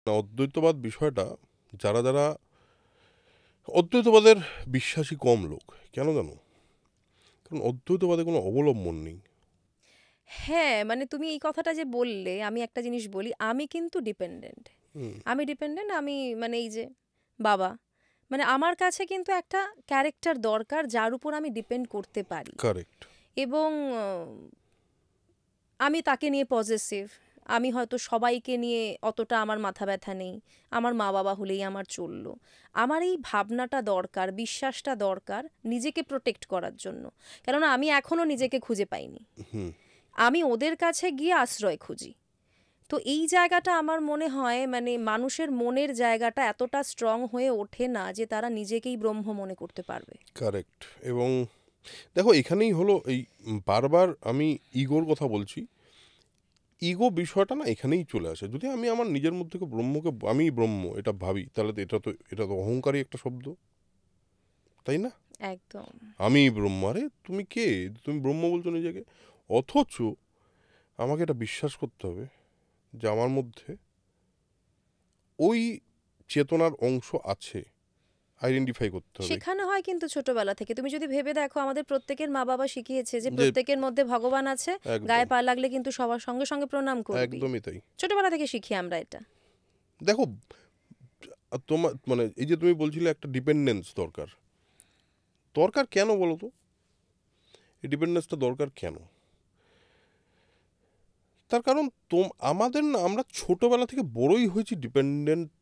অদ্বৈতবাদ বিষয়টা যারা যারা অদ্বৈতবাদের বিশ্বাসী কম লোক কেন জানো? কারণ অদ্বৈতবাদে কোনো অবলম্বন নেই। হ্যাঁ, মানে তুমি এই কথাটা যে বললে, আমি একটা জিনিস বলি, আমি কিন্তু ডিপেন্ডেন্ট। হুম, আমি মানে এই যে বাবা, মানে আমার কাছে কিন্তু একটা ক্যারেক্টার দরকার যার উপর আমি ডিপেন্ড করতে পারি। কারেক্ট। এবং আমি তাকে নিয়ে পজেসিভ। আমি হয়তো সবাইকে নিয়ে অতটা আমার মাথা ব্যথা নেই। আমার মা বাবা হলেই আমার চললো। আমার এই ভাবনাটা দরকার, বিশ্বাসটা দরকার নিজেকে প্রোটেক্ট করার জন্য। কেননা আমি এখনো নিজেকে খুঁজে পাইনি। হুম, আমি ওদের কাছে গিয়ে আশ্রয় খুঁজি। তো এই জায়গাটা আমার মনে হয়, মানে মানুষের মনের জায়গাটা এতটা স্ট্রং হয়ে ওঠে না যে তারা নিজেকেই ব্রহ্ম মনে করতে পারবে। কারেক্ট। এবং দেখো এখানেই হলো এই বারবার আমি ইগোর কথা বলছি। ইগো বিষয়টা না এখানেই চলে আসে। যদি আমি আমার নিজের মধ্যে থেকে ব্রহ্মকে আমি ব্রহ্ম এটা ভাবি, তাহলে তো এটা তো অহংকারী একটা শব্দ, তাই না? একদম। আমি ব্রহ্ম, আরে তুমি কে? তুমি ব্রহ্ম বলছো নিজেকে। অথচ আমাকে এটা বিশ্বাস করতে হবে যে আমার মধ্যে ওই চেতনার অংশ আছে, আইডেন্টিফাই করতে হবে। শেখানো হয় কিন্তু ছোটবেলা থেকে। তুমি যদি ভেবে দেখো, আমাদের প্রত্যেকের মা বাবা শিখিয়েছে যে যে প্রত্যেকের মধ্যে ভগবান আছে। একদম, গায়ে পা লাগলে কিন্তু সবার সঙ্গে সঙ্গে প্রণাম করবি। একদমই তাই। ছোটবেলা থেকে শিখি আমরা এটা। দেখো তোমার মানে এই যে তুমি বলছিলে একটা ডিপেন্ডেন্স দরকার, দরকার কেন বলো তো? এই ডিপেন্ডেন্সটা দরকার কেন? তার কারণ আমাদের না, আমরা ছোটবেলা থেকে বড়ই হয়েছি ডিপেন্ডেন্ট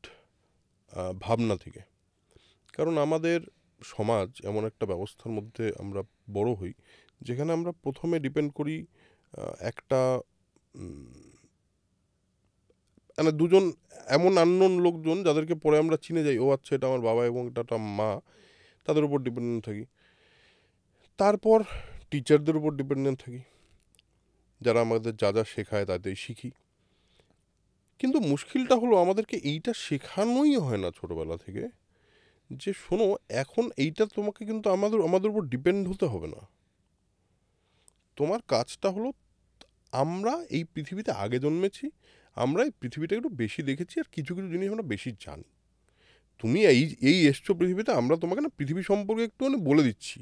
ভাবনা থেকে। কারণ আমাদের সমাজ এমন একটা ব্যবস্থার মধ্যে আমরা বড় হই, যেখানে আমরা প্রথমে ডিপেন্ড করি একটা মানে দুজন এমন আননোন লোকজন যাদেরকে পরে আমরা চিনে যাই, ও আচ্ছা এটা আমার বাবা এবং এটা একটা মা, তাদের উপর ডিপেন্ডেন্ট থাকি। তারপর টিচারদের উপর ডিপেন্ডেন্ট থাকি, যারা আমাদের যা যা শেখায় তাতেই শিখি। কিন্তু মুশকিলটা হলো আমাদেরকে এইটা শেখানোই হয় না ছোটবেলা থেকে, যে শোনো এখন এইটা তোমাকে কিন্তু আমাদের উপর ডিপেন্ড হতে হবে না। তোমার কাজটা হলো, আমরা এই পৃথিবীতে আগে জন্মেছি, আমরা এই পৃথিবীটা একটু বেশি দেখেছি আর কিছু কিছু জিনিস আমরা বেশি জানি। তুমি এই এই এসছো পৃথিবীতে, আমরা তোমাকে না পৃথিবী সম্পর্কে একটু বলে দিচ্ছি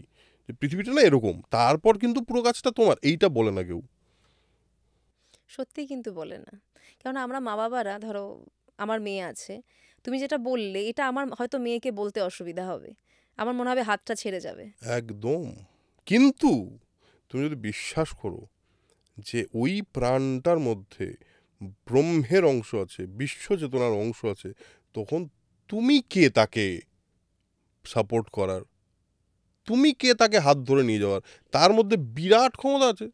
যে পৃথিবীটা না এরকম, তারপর কিন্তু পুরো কাজটা তোমার, এইটা বলে না কেউ। সত্যিই কিন্তু বলে না। কেননা আমরা মা বাবারা, ধরো আমার মেয়ে আছে, তুমি যেটা বললে এটা আমার হয়তো মেয়েকে বলতে অসুবিধা হবে। আমার মনে হবে হাতটা ছেড়ে যাবে। একদম। কিন্তু তুমি যদি বিশ্বাস করো যে ওই প্রাণটার মধ্যে ব্রহ্মের অংশ আছে, বিশ্ব চেতনার অংশ আছে, তখন তুমি কে তাকে সাপোর্ট করার? তুমি কে তাকে হাত ধরে নিয়ে যাওয়ার? তার মধ্যে বিরাট ক্ষমতা আছে,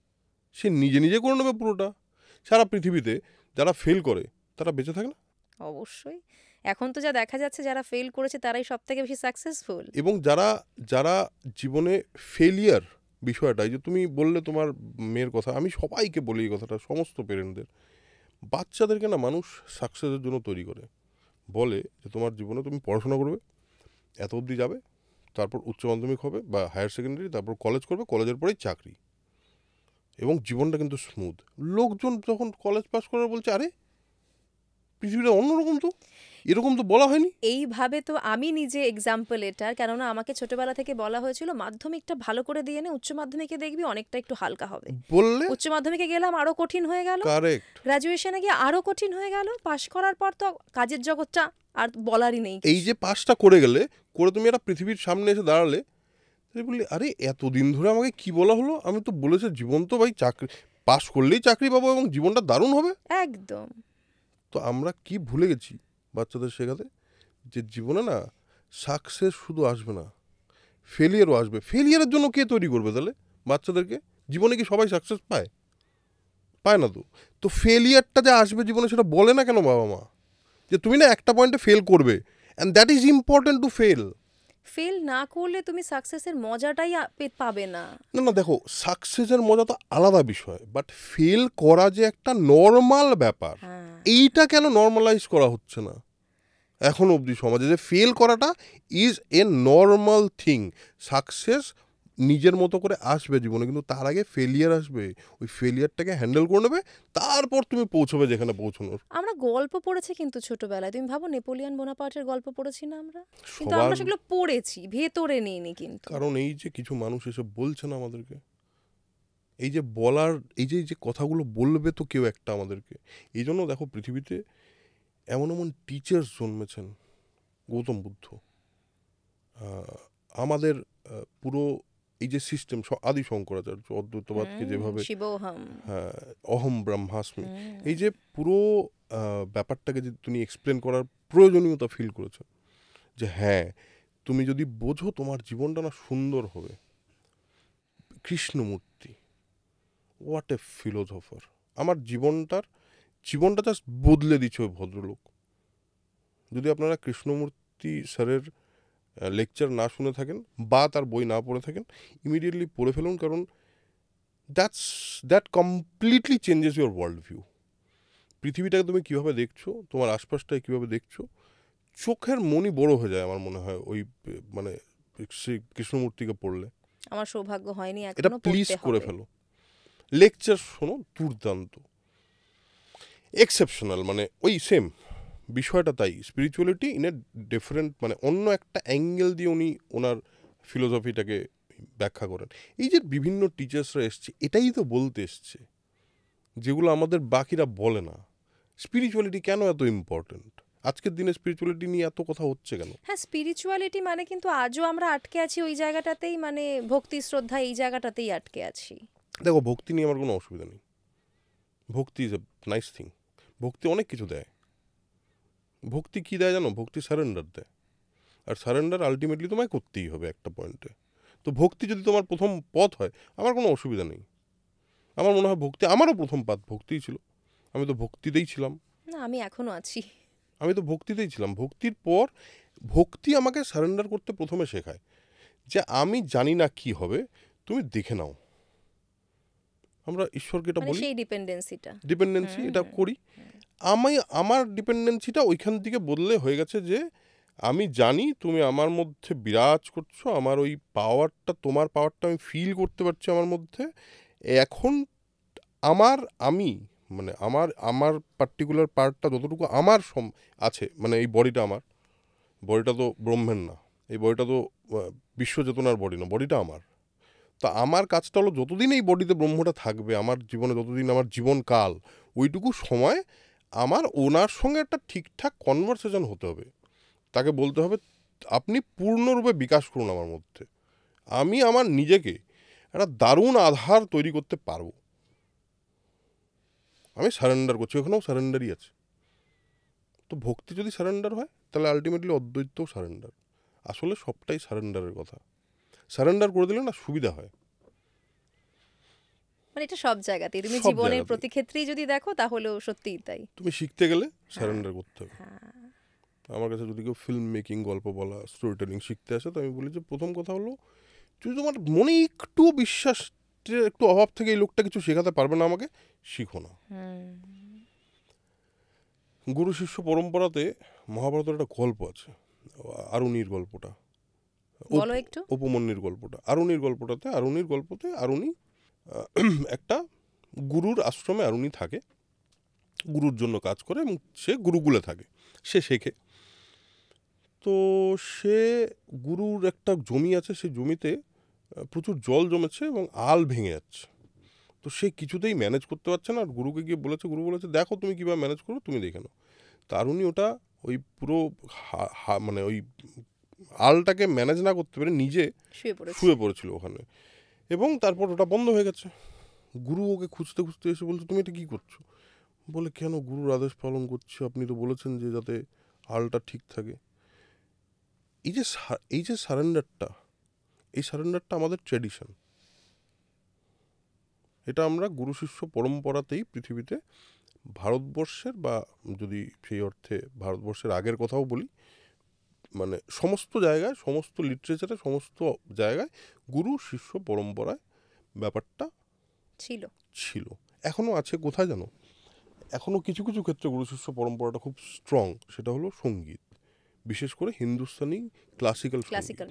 সে নিজে নিজে করে নেবে পুরোটা। সারা পৃথিবীতে যারা ফেল করে তারা বেঁচে থাকে না। অবশ্যই। এখন তো যা দেখা যাচ্ছে, যারা ফেল করেছে তারাই সব থেকে বেশি সাকসেসফুল। এবং যারা যারা জীবনে ফেলিয়ার বিষয়টা, এই যে তুমি বললে তোমার মেয়ের কথা, আমি সবাইকে বলি এই কথাটা, সমস্ত পেরেন্টদের, বাচ্চাদেরকে না মানুষ সাকসেসের জন্য তৈরি করে। বলে যে তোমার জীবনে তুমি পড়াশোনা করবে, এত অবধি যাবে, তারপর উচ্চ মাধ্যমিক হবে বা হায়ার সেকেন্ডারি, তারপর কলেজ করবে, কলেজের পরেই চাকরি, এবং জীবনটা কিন্তু স্মুথ। লোকজন যখন কলেজ পাস করে বলছে আরে পৃথিবীটা অন্যরকম, তো এরকম তো বলা হয়নি। এইভাবে তো আমি নিজে এক্সাম্পল এটার। কেননা আমাকে ছোটবেলা থেকে বলা হয়েছিল মাধ্যমিকটা ভালো করে দিয়ে নে, উচ্চ মাধ্যমিকে দেখবি অনেকটা একটু হালকা হবে। বললে উচ্চ মাধ্যমিকে গেলাম, আরো কঠিন হয়ে গেল। কারেক্ট। গ্রাজুয়েশনে গিয়ে আরো কঠিন হয়ে গেল। পাশ করার পর তো কাজের জগৎটা আর বলারই নেই এই কিছু। যে পাসটা করে গেলে, করে তুমি একটা পৃথিবীর সামনে এসে দাঁড়ালে, তাই বললি আরে এতদিন ধরে আমাকে কি বলা হলো, আমি তো বলেছি জীবন তো ভাই চাকরি, পাস করলেই চাকরি পাবো এবং জীবনটা দারুণ হবে। একদম। তো আমরা কি ভুলে গেছি বাচ্চাদের শেখাতে, যে জীবনে না সাকসেস শুধু আসবে না, ফেলিয়ারও আসবে। ফেলিয়ারের জন্য কে তৈরি করবে তাহলে বাচ্চাদেরকে? জীবনে কি সবাই সাকসেস পায়? পায় না তো। তো ফেলিয়ারটা যে আসবে জীবনে, সেটা বলে না কেন বাবা মা? যে তুমি না একটা পয়েন্টে ফেল করবে, and that is important to fail. Fail না করলে তুমি সাকসেসের মজাটাই পাবে না। না না, দেখো সাকসেসের মজা তো আলাদা বিষয়, বাট ফেল করা যে একটা নর্মাল ব্যাপার, হ্যাঁ। এইটা কেন নর্মালাইজ করা হচ্ছে না এখন অবধি সমাজে, যে ফেল করাটা is a normal thing. Success নিজের মতো করে আসবে জীবনে, কিন্তু তার আগে ফেলিয়ার আসবে, ওই ফেলিয়ারটাকে হ্যান্ডেল করে নেবে, তারপর তুমি পৌঁছবে যেখানে পৌঁছানোর। আমরা গল্প পড়েছি কিন্তু ছোটবেলায়, তুমি ভাবো নেপোলিয়ন বোনাপার্টের গল্প পড়েছি না আমরা, কিন্তু সবার, আমরা সেগুলো পড়েছি, ভেতরে নিইনি কিন্তু। কারণ এই যে কিছু মানুষ এসব বলছে না আমাদেরকে, এই যে বলার, এই যে কথাগুলো বলবে তো কেউ একটা আমাদেরকে, এই জন্য দেখো পৃথিবীতে এমন এমন টিচার্স জন্মেছেন, গৌতম বুদ্ধ, আমাদের পুরো এই যে সিস্টেম, আদি শঙ্করাচার্য অদ্বৈতবাদকে যেভাবে, শিবোহম। হ্যাঁ, অহম ব্রহ্মাস্মি, এই যে পুরো ব্যাপারটাকে যে তুমি এক্সপ্লেন করার প্রয়োজনীয়তা ফিল করেছো, যে হ্যাঁ তুমি যদি বোঝো তোমার জীবনটা না সুন্দর হবে। কৃষ্ণমূর্তি, হোয়াট এ ফিলোসফার, আমার জীবনটা জাস্ট বদলে দিচ্ছে ওই ভদ্রলোক। যদি আপনারা কৃষ্ণমূর্তি স্যারের লেকচার না শুনে থাকেন বা তার বই না পড়ে থাকেন, ইমিডিয়েটলি পড়ে ফেলুন, কারণ that completely changes your world view. পৃথিবীটাকে তুমি কীভাবে দেখছো, তোমার আশপাশটাকে কীভাবে দেখছো, চোখের মনি বড় হয়ে যায় আমার মনে হয় ওই মানে শ্রী কৃষ্ণমূর্তিকে পড়লে। আমার সৌভাগ্য হয়নি এটা এখনো প্লিজ পড়তে করে হবে। ফেলো, লেকচার শোনো, দুর্দান্ত, এক্সেপশনাল, মানে ওই সেম বিষয়টা, তাই স্পিরিচুয়ালিটি ইন এ ডিফারেন্ট, মানে অন্য একটা অ্যাঙ্গেল দিয়ে উনি ওনার ফিলোসফিটাকে ব্যাখ্যা করেন। এই যে বিভিন্ন টিচার্সরা এসছে, এটাই তো বলতে এসছে যেগুলো আমাদের বাকিরা বলে না। স্পিরিচুয়ালিটি কেন এত ইম্পর্ট্যান্ট, আজকের দিনে স্পিরিচুয়ালিটি নিয়ে এত কথা হচ্ছে কেন? হ্যাঁ, স্পিরিচুয়ালিটি মানে কিন্তু আজও আমরা আটকে আছি ওই জায়গাটাতেই, মানে ভক্তি শ্রদ্ধা এই জায়গাটাতেই আটকে আছি। দেখো, ভক্তি নিয়ে আমার কোনো অসুবিধা নেই, ভক্তি ইজ এ নাইস থিং, ভক্তি অনেক কিছু দেয়। ভক্তি কী দেয় জানো? ভক্তি সারেন্ডার দেয়, আর সারেন্ডার আলটিমেটলি তোমায় করতেই হবে একটা পয়েন্টে। তো ভক্তি যদি তোমার প্রথম পথ হয়, আমার কোনো অসুবিধা নেই। আমার মনে হয় ভক্তি, আমারও প্রথম পাত ভক্তিই ছিল, আমি তো ভক্তিতেই ছিলাম। না, আমি এখনো আছি। আমি তো ভক্তিতেই ছিলাম। ভক্তির পর ভক্তি আমাকে সারেন্ডার করতে প্রথমে শেখায়, যে আমি জানি না কি হবে, তুমি দেখে নাও। আমরা ঈশ্বরকে এটা মানে বলি সেই ডিপেন্ডেন্সিটা। ডিপেন্ডেন্সি, এটা করি। আমার ডিপেন্ডেন্সিটা ওইখান থেকে বদলে হয়ে গেছে যে আমি জানি তুমি আমার মধ্যে বিরাজ করছো, আমার ওই পাওয়ারটা, তোমার পাওয়ারটা আমি ফিল করতে পারছি আমার মধ্যে। এখন আমি মানে আমার পার্টিকুলার পার্টটা যতটুকু আমার আছে, মানে এই বডিটা তো ব্রহ্মের না, এই বডিটা তো বিশ্বচেতনার বডি না, বডিটা আমার। তো আমার কাজটা হলো, যতদিন এই বডিতে ব্রহ্মটা থাকবে আমার জীবনে, যতদিন আমার জীবনকাল, ওইটুকু সময় আমার ওনার সঙ্গে একটা ঠিকঠাক কনভারসেশন হতে হবে। তাকে বলতে হবে আপনি পূর্ণরূপে বিকাশ করুন আমার মধ্যে, আমি আমার নিজেকে একটা দারুণ আধার তৈরি করতে পারবো। আমি সারেন্ডার করছি, ওখানেও সারেন্ডারই আছে। তো ভক্তি যদি সারেন্ডার হয়, তাহলে আলটিমেটলি অদ্বৈতও সারেন্ডার। আসলে সবটাই সারেন্ডারের কথা। সারেন্ডার করে দিলে না সুবিধা হয়, মানে এটা সব জায়গাতেই, তুমি সব জীবনের জায়গাতেই। প্রতি ক্ষেত্রেই যদি দেখো তাহলেও সত্যিই তাই। তুমি শিখতে গেলে সারেন্ডার করতে হবে। হ্যাঁ, আমার কাছে যদি কেউ ফিল্ম মেকিং, গল্প বলা, স্টোরি টেলিং শিখতে আসে, তো আমি বলি যে প্রথম কথা হলো, যদি তোমার মনে একটু বিশ্বাসের একটু অভাব থেকে এই লোকটা কিছু শেখাতে পারবে না আমাকে, শিখো না। গুরু শিষ্য পরম্পরাতে মহাভারতের একটা গল্প আছে, আরুণির গল্পটা, বলো একটু। উপমন্যুর গল্পটা। আরুণির গল্পতে আরুণি একটা গুরুর আশ্রমে আরুণি থাকে, গুরুর জন্য কাজ করে, এবং সে গুরুকুলে থাকে, সে শেখে। তো সে গুরুর একটা জমি আছে, সেই জমিতে প্রচুর জল জমেছে এবং আল ভেঙে যাচ্ছে। তো সে কিছুতেই ম্যানেজ করতে পারছে না, আর গুরুকে গিয়ে বলেছে, গুরু বলেছে দেখো তুমি কীভাবে ম্যানেজ করো, তুমি দেখে নাও। তারুণী ওটা ওই পুরো মানে ওই আলটাকে ম্যানেজ না করতে পেরে নিজে শুয়ে পড়েছিল ওখানে, এবং তারপর ওটা বন্ধ হয়ে গেছে। গুরু ওকে খুঁজতে খুঁজতে এসে বলছে তুমি এটা কী করছো? বলে কেন, গুরুর আদেশ পালন করছি, আপনি তো বলেছেন যে যাতে আলটা ঠিক থাকে। এই যে সারেন্ডারটা, এই সারেন্ডারটা আমাদের ট্র্যাডিশন। এটা আমরা গুরু শিষ্য পরম্পরাতেই পৃথিবীতে, ভারতবর্ষের, বা যদি সেই অর্থে ভারতবর্ষের আগের কথাও বলি, মানে সমস্ত জায়গায়, সমস্ত লিটারেচারে, সমস্ত জায়গায় গুরু শিষ্য পরম্পরায় ব্যাপারটা ছিল, এখনও আছে। কোথায় জানো? এখনও কিছু কিছু ক্ষেত্রে গুরু শিষ্য পরম্পরাটা খুব স্ট্রং, সেটা হলো সঙ্গীত, বিশেষ করে হিন্দুস্তানি ক্লাসিক্যাল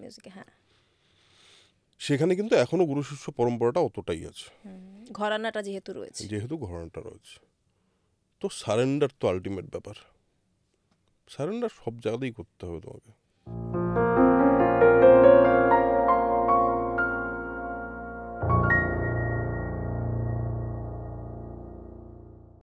মিউজিক। হ্যাঁ, সেখানে কিন্তু এখনো গুরু শিষ্য পরম্পরাটা অতটাই আছে, ঘরানাটা যেহেতু রয়েছে। যেহেতু ঘটনাটা রয়েছে। তো সারেন্ডার তো আলটিমেট ব্যাপার, সারেন্ডার সব জায়গাতেই করতে হবে তোমাকে।